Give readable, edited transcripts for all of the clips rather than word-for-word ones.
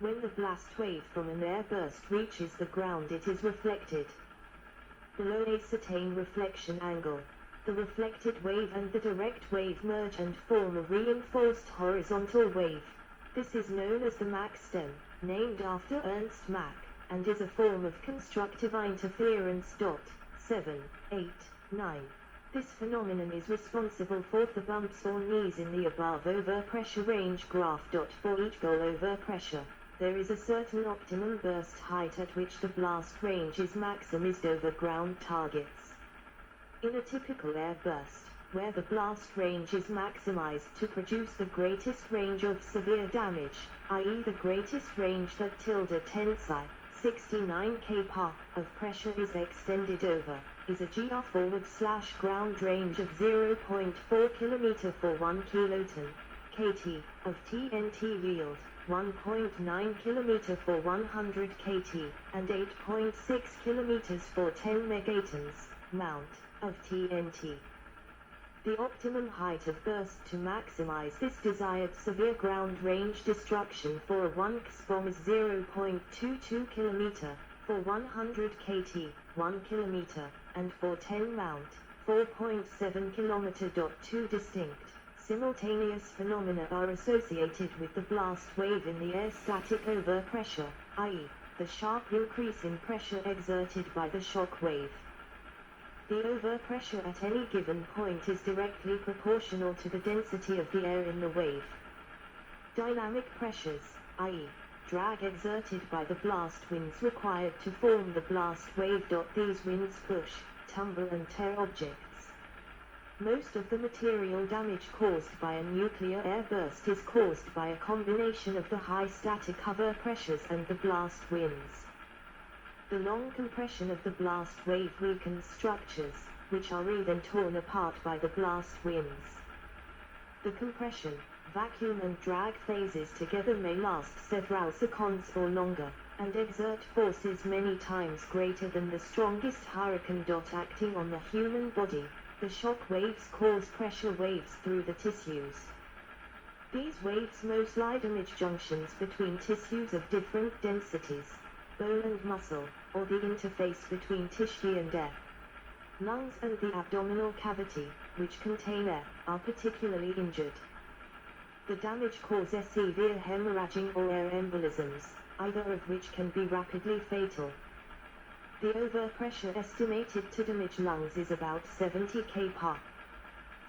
When the blast wave from an airburst reaches the ground, it is reflected. Below ascertain reflection angle. The reflected wave and the direct wave merge and form a reinforced horizontal wave. This is known as the Mach stem, named after Ernst Mach, and is a form of constructive interference. 7, 8, 9. This phenomenon is responsible for the bumps or knees in the above overpressure range graph. For each goal overpressure, there is a certain optimum burst height at which the blast range is maximized over ground targets. In a typical air burst, where the blast range is maximized to produce the greatest range of severe damage, i.e. the greatest range that tensile 69 kPa of pressure is extended over, is a GR forward/ground range of 0.4 km for 1 kiloton, kt, of TNT yield, 1.9 km for 100 kt, and 8.6 km for 10 megatons, mount, of TNT. The optimum height of burst to maximize this desired severe ground range destruction for a 1 XBomb is 0.22 km, for 100 kt, 1 km, and for 10 mount, 4.7 km. Two distinct, simultaneous phenomena are associated with the blast wave in the air: static overpressure, i.e., the sharp increase in pressure exerted by the shock wave. The overpressure at any given point is directly proportional to the density of the air in the wave. Dynamic pressures, i.e., drag exerted by the blast winds required to form the blast wave. These winds push, tumble and tear objects. Most of the material damage caused by a nuclear airburst is caused by a combination of the high static overpressures and the blast winds. The long compression of the blast wave weakens structures, which are even torn apart by the blast winds. The compression, vacuum and drag phases together may last several seconds or longer, and exert forces many times greater than the strongest hurricane. Acting on the human body, the shock waves cause pressure waves through the tissues. These waves mostly damage junctions between tissues of different densities, bone and muscle, or the interface between tissue and air. Lungs and the abdominal cavity, which contain air, are particularly injured. The damage causes severe hemorrhaging or air embolisms, either of which can be rapidly fatal. The overpressure estimated to damage lungs is about 70 kPa.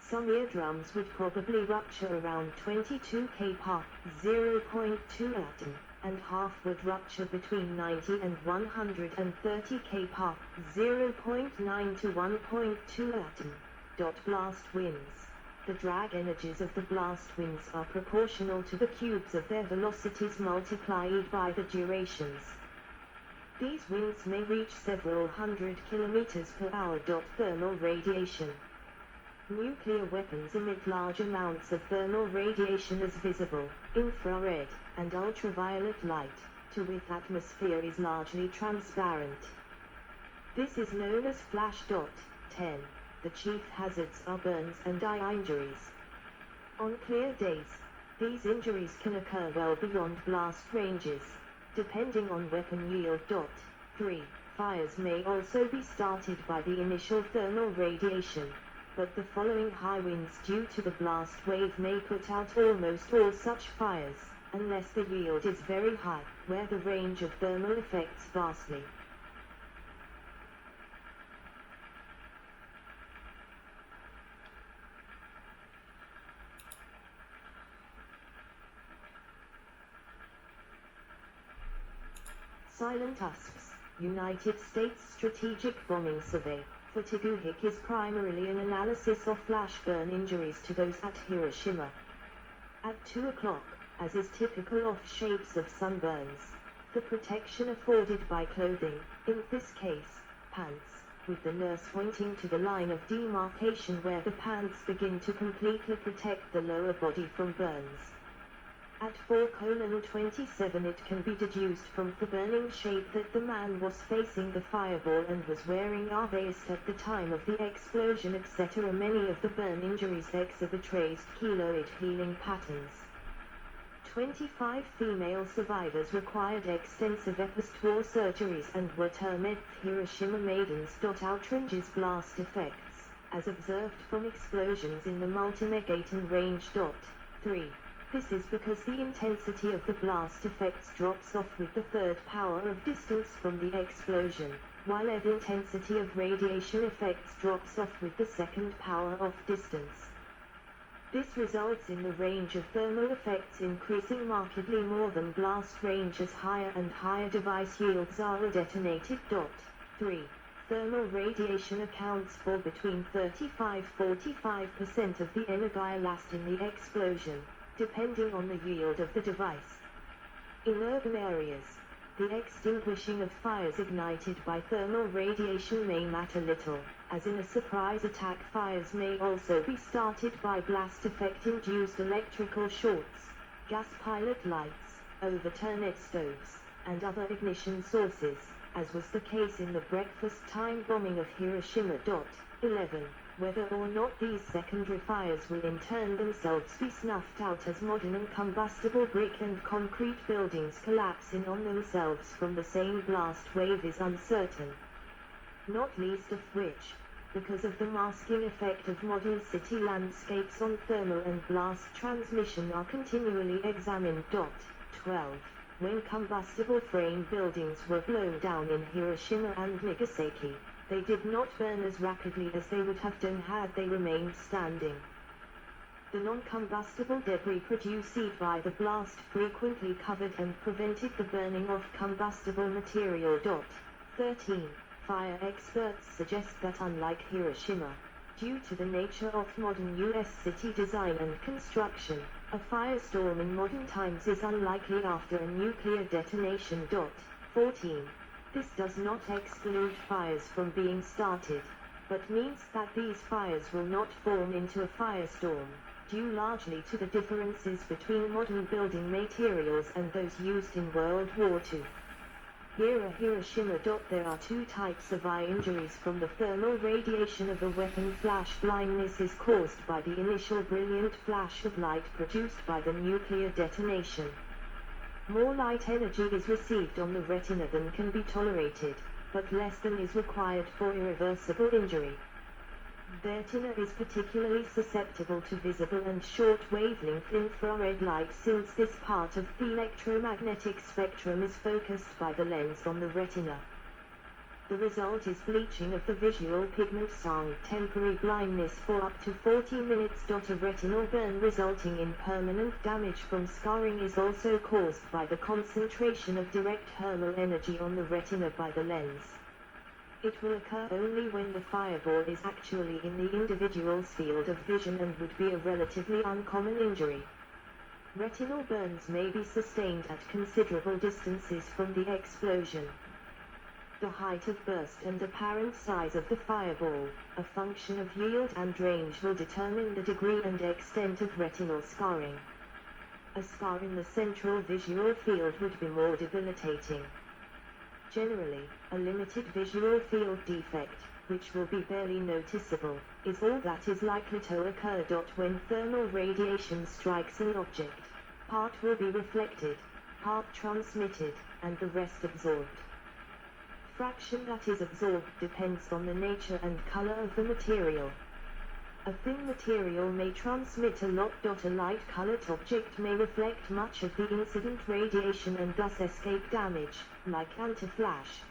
Some eardrums would probably rupture around 22 kPa, 0.2 atom, and half would rupture between 90 and 130 kPa, 0.9 to 1.2 atom. Blast winds. The drag energies of the blast winds are proportional to the cubes of their velocities multiplied by the durations. These winds may reach several hundred kilometers per hour. Thermal radiation. Nuclear weapons emit large amounts of thermal radiation as visible, infrared, and ultraviolet light, to which atmosphere is largely transparent. This is known as flash. 10. The chief hazards are burns and eye injuries. On clear days, these injuries can occur well beyond blast ranges, depending on weapon yield. 3. Fires may also be started by the initial thermal radiation, but the following high winds due to the blast wave may put out almost all such fires, unless the yield is very high, where the range of thermal effects vastly. Silent Husks, United States Strategic Bombing Survey. Fatigue is primarily an analysis of flash burn injuries to those at Hiroshima. At 2 o'clock, as is typical of shapes of sunburns, the protection afforded by clothing, in this case, pants, with the nurse pointing to the line of demarcation where the pants begin to completely protect the lower body from burns. At 4:27 it can be deduced from the burning shape that the man was facing the fireball and was wearing a vest at the time of the explosion, etc. Many of the burn injuries exhibit raised keloid healing patterns. 25 female survivors required extensive post-war surgeries and were termed Hiroshima maidens. Outranges blast effects, as observed from explosions in the Multimegaton range. 3. This is because the intensity of the blast effects drops off with the third power of distance from the explosion, while the intensity of radiation effects drops off with the second power of distance. This results in the range of thermal effects increasing markedly more than blast range as higher and higher device yields are detonated. 3. Thermal radiation accounts for between 35–45% of the energy lost in the explosion, depending on the yield of the device. In urban areas, the extinguishing of fires ignited by thermal radiation may matter little, as in a surprise attack fires may also be started by blast effect-induced electrical shorts, gas pilot lights, overturned stoves, and other ignition sources, as was the case in the breakfast-time bombing of Hiroshima. 11. Whether or not these secondary fires will in turn themselves be snuffed out as modern and combustible brick and concrete buildings collapse in on themselves from the same blast wave is uncertain. Not least of which, because of the masking effect of modern city landscapes on thermal and blast transmission are continually examined. 12. When combustible frame buildings were blown down in Hiroshima and Nagasaki, they did not burn as rapidly as they would have done had they remained standing. The non-combustible debris produced by the blast frequently covered and prevented the burning of combustible material. 13. Fire experts suggest that unlike Hiroshima, due to the nature of modern U.S. city design and construction, a firestorm in modern times is unlikely after a nuclear detonation. 14. This does not exclude fires from being started, but means that these fires will not form into a firestorm, due largely to the differences between modern building materials and those used in World War II. Hiroshima. There are two types of eye injuries from the thermal radiation of a weapon. Flash blindness is caused by the initial brilliant flash of light produced by the nuclear detonation. More light energy is received on the retina than can be tolerated, but less than is required for irreversible injury. The retina is particularly susceptible to visible and short-wavelength infrared light since this part of the electromagnetic spectrum is focused by the lens on the retina. The result is bleaching of the visual pigment and temporary blindness for up to 40 minutes. A retinal burn resulting in permanent damage from scarring is also caused by the concentration of direct thermal energy on the retina by the lens. It will occur only when the fireball is actually in the individual's field of vision and would be a relatively uncommon injury. Retinal burns may be sustained at considerable distances from the explosion. The height of burst and apparent size of the fireball, a function of yield and range, will determine the degree and extent of retinal scarring. A scar in the central visual field would be more debilitating. Generally, a limited visual field defect, which will be barely noticeable, is all that is likely to occur. When thermal radiation strikes an object, part will be reflected, part transmitted, and the rest absorbed. Fraction that is absorbed depends on the nature and color of the material. A thin material may transmit a lot. A light-colored object may reflect much of the incident radiation and thus escape damage, like anti-flash.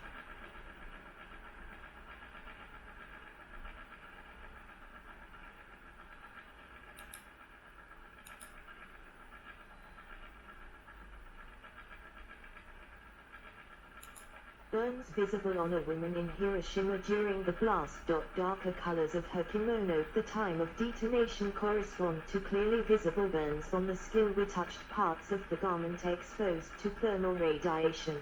Burns visible on a woman in Hiroshima during the blast. Darker colors of her kimono at the time of detonation correspond to clearly visible burns on the skin with touched parts of the garment exposed to thermal radiation.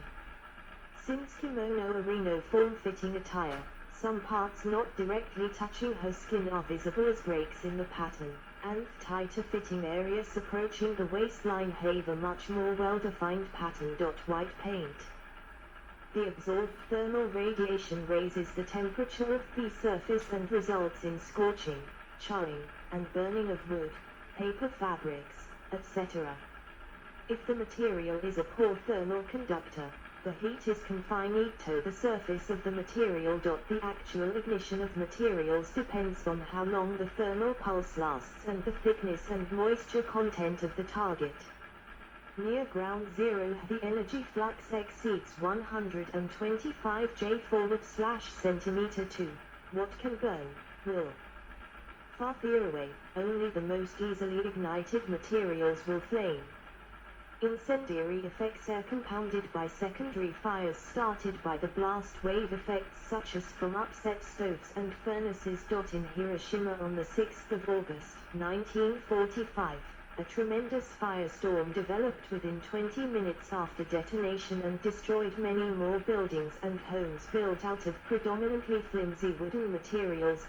Since kimono are reno form-fitting attire, some parts not directly touching her skin are visible as breaks in the pattern, and tighter fitting areas approaching the waistline have a much more well-defined pattern. White paint. The absorbed thermal radiation raises the temperature of the surface and results in scorching, charring, and burning of wood, paper fabrics, etc. If the material is a poor thermal conductor, the heat is confined to the surface of the material. The actual ignition of materials depends on how long the thermal pulse lasts and the thickness and moisture content of the target. Near ground zero, the energy flux exceeds 125 J/centimeter 2. What can burn, will. Farther away, only the most easily ignited materials will flame. Incendiary effects are compounded by secondary fires started by the blast wave effects, such as from upset stoves and furnaces. In Hiroshima on the 6th of August, 1945, a tremendous firestorm developed within 20 minutes after detonation and destroyed many more buildings and homes built out of predominantly flimsy wooden materials.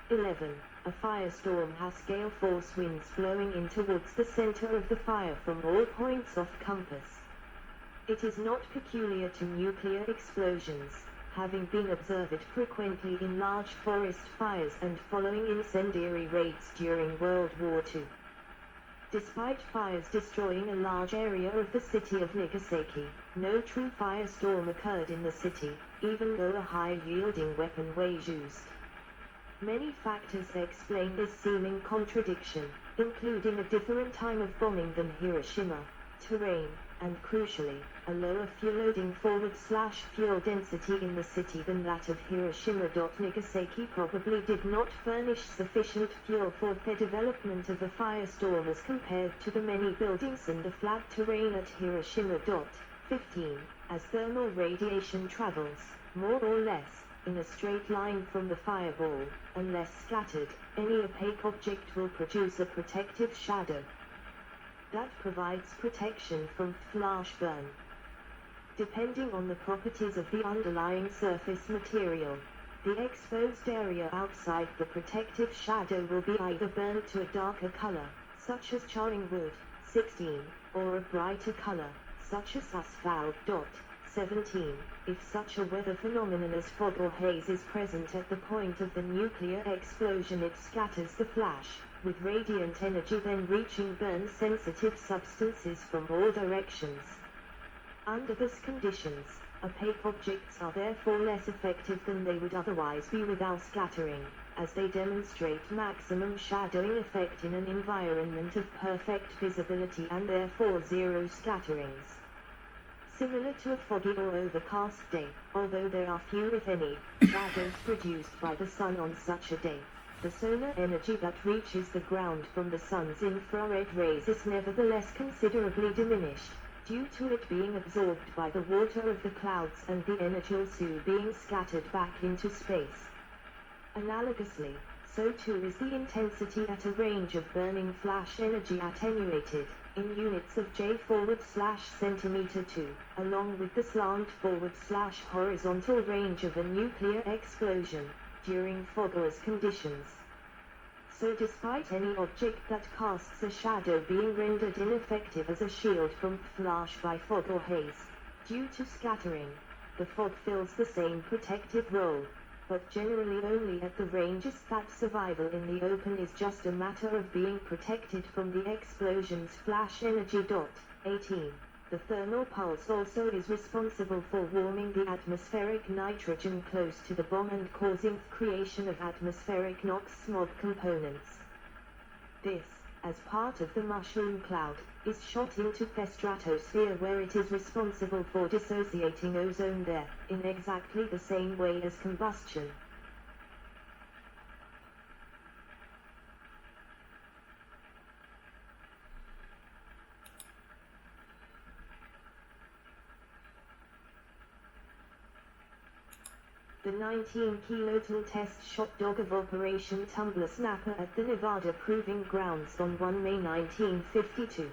11. A firestorm has gale force winds blowing in towards the center of the fire from all points of compass. It is not peculiar to nuclear explosions, having been observed frequently in large forest fires and following incendiary raids during World War II. Despite fires destroying a large area of the city of Nagasaki, no true firestorm occurred in the city, even though a high-yielding weapon was used. Many factors explain this seeming contradiction, including a different time of bombing than Hiroshima, terrain, and crucially, a lower fuel-loading forward/fuel density in the city than that of Hiroshima. Nagasaki probably did not furnish sufficient fuel for the development of a firestorm as compared to the many buildings and the flat terrain at Hiroshima. 15. As thermal radiation travels, more or less, in a straight line from the fireball, unless scattered, any opaque object will produce a protective shadow that provides protection from flash burn. Depending on the properties of the underlying surface material, the exposed area outside the protective shadow will be either burned to a darker color, such as charring wood, 16, or a brighter color, such as asphalt. 17. If such a weather phenomenon as fog or haze is present at the point of the nuclear explosion, it scatters the flash, with radiant energy then reaching burn-sensitive substances from all directions. Under these conditions, opaque objects are therefore less effective than they would otherwise be without scattering, as they demonstrate maximum shadowing effect in an environment of perfect visibility and therefore zero scatterings. Similar to a foggy or overcast day, although there are few if any shadows produced by the sun on such a day, the solar energy that reaches the ground from the sun's infrared rays is nevertheless considerably diminished, due to it being absorbed by the water of the clouds and the energy also being scattered back into space. Analogously, so too is the intensity at a range of burning flash energy attenuated, in units of J/centimeter 2, along with the slant/horizontal range of a nuclear explosion, during foggless conditions. So despite any object that casts a shadow being rendered ineffective as a shield from flash by fog or haze, due to scattering, the fog fills the same protective role, but generally only at the ranges that survival in the open is just a matter of being protected from the explosion's flash energy. 18. The thermal pulse also is responsible for warming the atmospheric nitrogen close to the bomb and causing creation of atmospheric NOx smog components. This, as part of the mushroom cloud, is shot into the stratosphere where it is responsible for dissociating ozone there, in exactly the same way as combustion. The 19-kiloton test shot dog of Operation Tumbler Snapper at the Nevada Proving Grounds on 1 May 1952.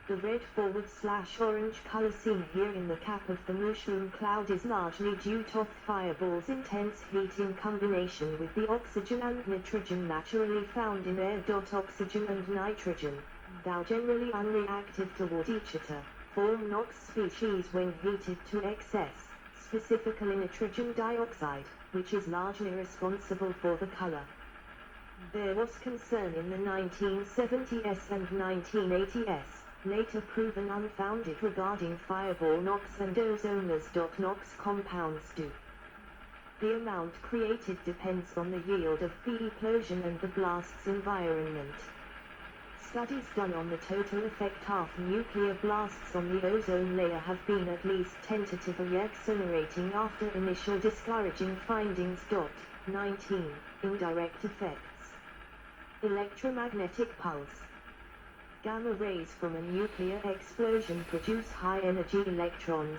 The red /orange color seen here in the cap of the mushroom cloud is largely due to the fireball's intense heat in combination with the oxygen and nitrogen naturally found in air. Oxygen and nitrogen, though generally unreactive toward each other, form NOx species when heated to excess, specifically nitrogen dioxide, which is largely responsible for the color. There was concern in the 1970s and 1980s later proven unfounded regarding fireball NOx and ozonless. NOx compounds do. The amount created depends on the yield of the explosion and the blast's environment. Studies done on the total effect of nuclear blasts on the ozone layer have been at least tentatively accelerating after initial discouraging findings. 19. Indirect effects. Electromagnetic pulse. Gamma rays from a nuclear explosion produce high-energy electrons,